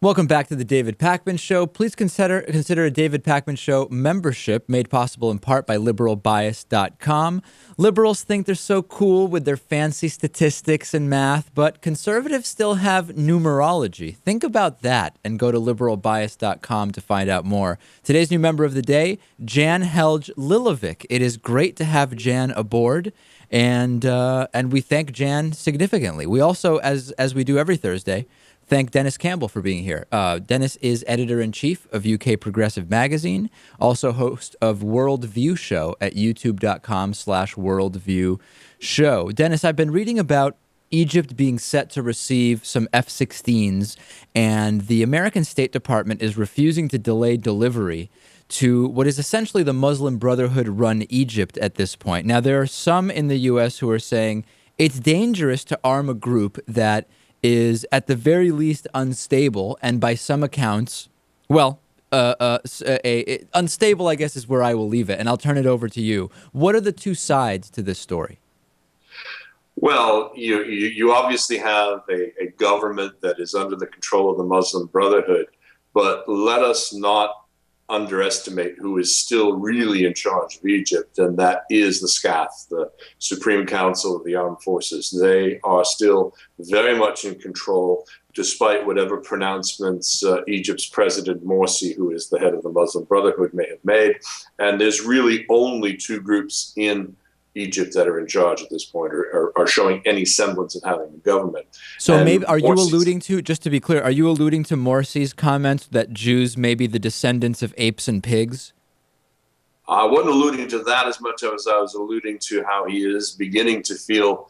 Welcome back to the David Pakman Show. Please consider a David Pakman Show membership made possible in part by liberalbias.com. Liberals think they're so cool with their fancy statistics and math, but conservatives still have numerology. Think about that and go to liberalbias.com to find out more. Today's new member of the day, Jan Helge Lilovic. It is great to have Jan aboard, and we thank Jan significantly. We also, as we do every Thursday, thank Denis Campbell for being here. Denis is editor-in-chief of UK Progressive Magazine, also host of Worldview Show at youtube.com/Worldview Show. Denis, I've been reading about Egypt being set to receive some F-16's, and the American State Department is refusing to delay delivery to what is essentially the Muslim Brotherhood-run Egypt at this point. Now, there are some in the U.S. who are saying it's dangerous to arm a group that is at the very least unstable, and by some accounts, unstable, I guess, is where I will leave it, and I'll turn it over to you. What are the two sides to this story? Well, you obviously have a government that is under the control of the Muslim Brotherhood, but let us not underestimate who is still really in charge of Egypt, and that is the SCAF, the Supreme Council of the Armed Forces. They are still very much in control, despite whatever pronouncements Egypt's President Morsi, who is the head of the Muslim Brotherhood, may have made. And there's really only two groups in Egypt that are in charge at this point, or are showing any semblance of having a government. So maybe, are you alluding to, just to be clear, are you alluding to Morsi's comments that Jews may be the descendants of apes and pigs? I wasn't alluding to that as much as I was alluding to how he is beginning to feel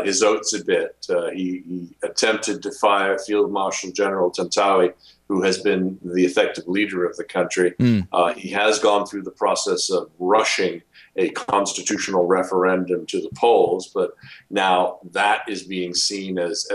his oats a bit. He attempted to fire Field Marshal General Tantawi, who has been the effective leader of the country. He has gone through the process of rushing a constitutional referendum to the polls, but now that is being seen as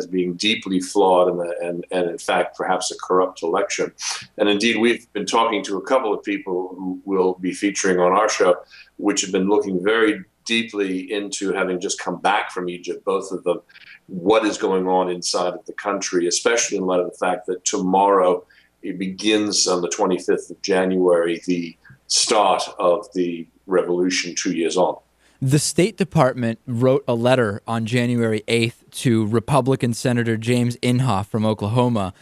being deeply flawed and in fact perhaps a corrupt election. And indeed, we've been talking to a couple of people who will be featuring on our show, which have been looking very deeply into, having just come back from Egypt, both of them, what is going on inside of the country, especially in light of the fact that tomorrow it begins on the 25th of January, the start of the revolution 2 years on. The State Department wrote a letter on January 8th to Republican Senator James Inhofe from Oklahoma,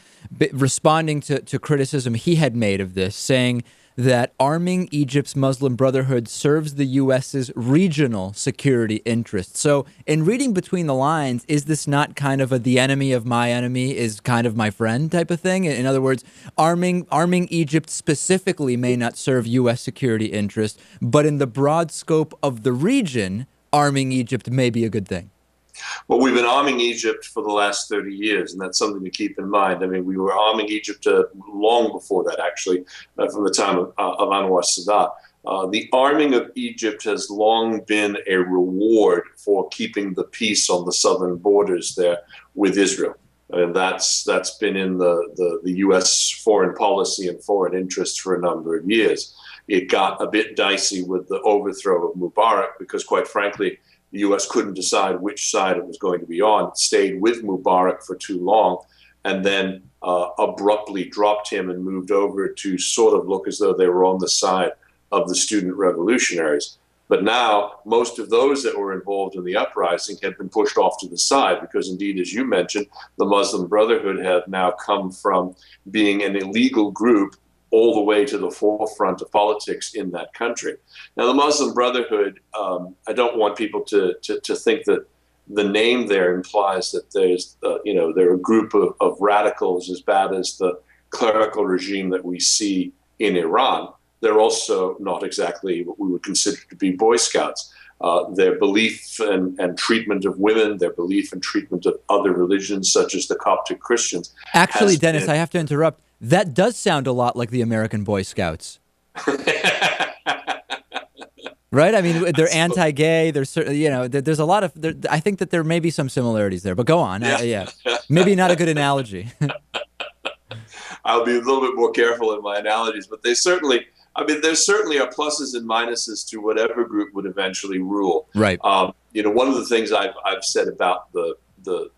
responding to criticism he had made of this, saying that arming Egypt's Muslim Brotherhood serves the U.S.'s regional security interests. So in reading between the lines, is this not kind of the enemy of my enemy is kind of my friend type of thing? In other words, arming Egypt specifically may not serve U.S. security interests, but in the broad scope of the region, arming Egypt may be a good thing. Well, we've been arming Egypt for the last 30 years, and that's something to keep in mind. I mean, we were arming Egypt long before that, actually, from the time of Anwar Sadat. The arming of Egypt has long been a reward for keeping the peace on the southern borders there with Israel. And that's been in the U.S. foreign policy and foreign interests for a number of years. It got a bit dicey with the overthrow of Mubarak because, quite frankly, the U.S. couldn't decide which side it was going to be on. It stayed with Mubarak for too long and then abruptly dropped him and moved over to sort of look as though they were on the side of the student revolutionaries. But now most of those that were involved in the uprising had been pushed off to the side because, indeed, as you mentioned, the Muslim Brotherhood have now come from being an illegal group all the way to the forefront of politics in that country. Now, the Muslim Brotherhood, I don't want people to think that the name there implies that there's, they're a group of radicals as bad as the clerical regime that we see in Iran. They're also not exactly what we would consider to be Boy Scouts. Their belief and treatment of women, their belief and treatment of other religions, such as the Coptic Christians. Actually, Denis, I have to interrupt. That does sound a lot like the American Boy Scouts. Right? I mean, they're anti-gay. There's there's a lot of. I think that there may be some similarities there. But go on. Yeah. Maybe not a good analogy. I'll be a little bit more careful in my analogies, but there certainly are pluses and minuses to whatever group would eventually rule. Right. One of the things I've said about the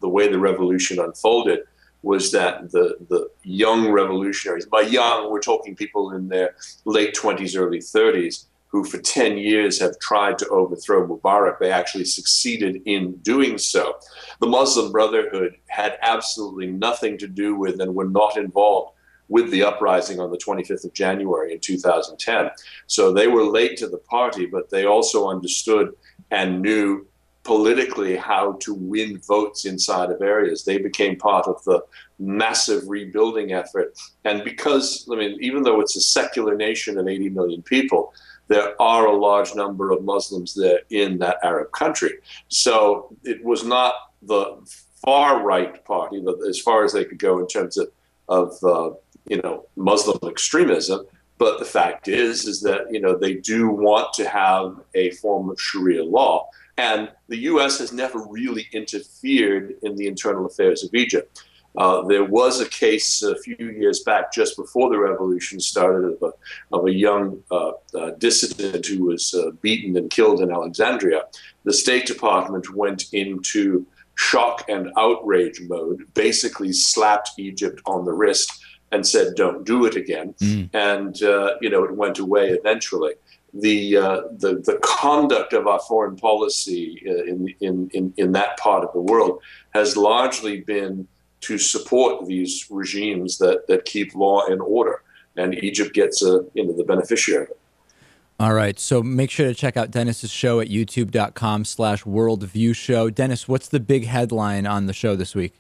way the revolution unfolded was that the young revolutionaries, by young, we're talking people in their late 20s, early 30s, who for 10 years have tried to overthrow Mubarak. They actually succeeded in doing so. The Muslim Brotherhood had absolutely nothing to do with and were not involved with the uprising on the 25th of January in 2010. So they were late to the party, but they also understood and knew politically how to win votes inside of areas. They became part of the massive rebuilding effort. And because, I mean, even though it's a secular nation of 80 million people, there are a large number of Muslims there in that Arab country. So it was not the far right party, but as far as they could go in terms of Muslim extremism. But the fact is that, they do want to have a form of Sharia law. And the U.S. has never really interfered in the internal affairs of Egypt. There was a case a few years back, just before the revolution started, of a young dissident who was beaten and killed in Alexandria. The State Department went into shock and outrage mode, basically slapped Egypt on the wrist and said, "Don't do it again." And it went away eventually. The conduct of our foreign policy in that part of the world has largely been to support these regimes that keep law and order, and Egypt gets the beneficiary of it. All right, so make sure to check out Denis's show at youtube.com/worldviewshow. Denis, what's the big headline on the show this week?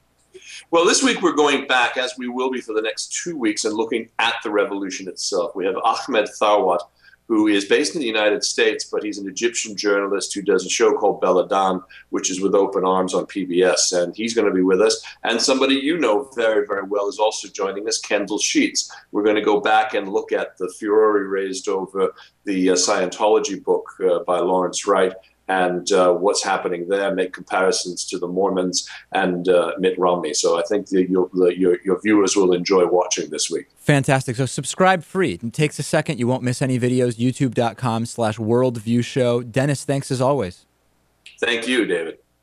Well, this week we're going back, as we will be for the next 2 weeks, and looking at the revolution itself. We have Ahmed Tharwat, who is based in the United States, but he's an Egyptian journalist who does a show called Beladan, which is with Open Arms on PBS, and he's going to be with us. And somebody you know very, very well is also joining us, Kendall Sheets. We're going to go back and look at the furore raised over the Scientology book by Lawrence Wright, and what's happening there, make comparisons to the Mormons and Mitt Romney. So I think that your viewers will enjoy watching this week. Fantastic. So subscribe free. It takes a second. You won't miss any videos. youtube.com/worldviewshow. Denis, thanks as always. Thank you, David.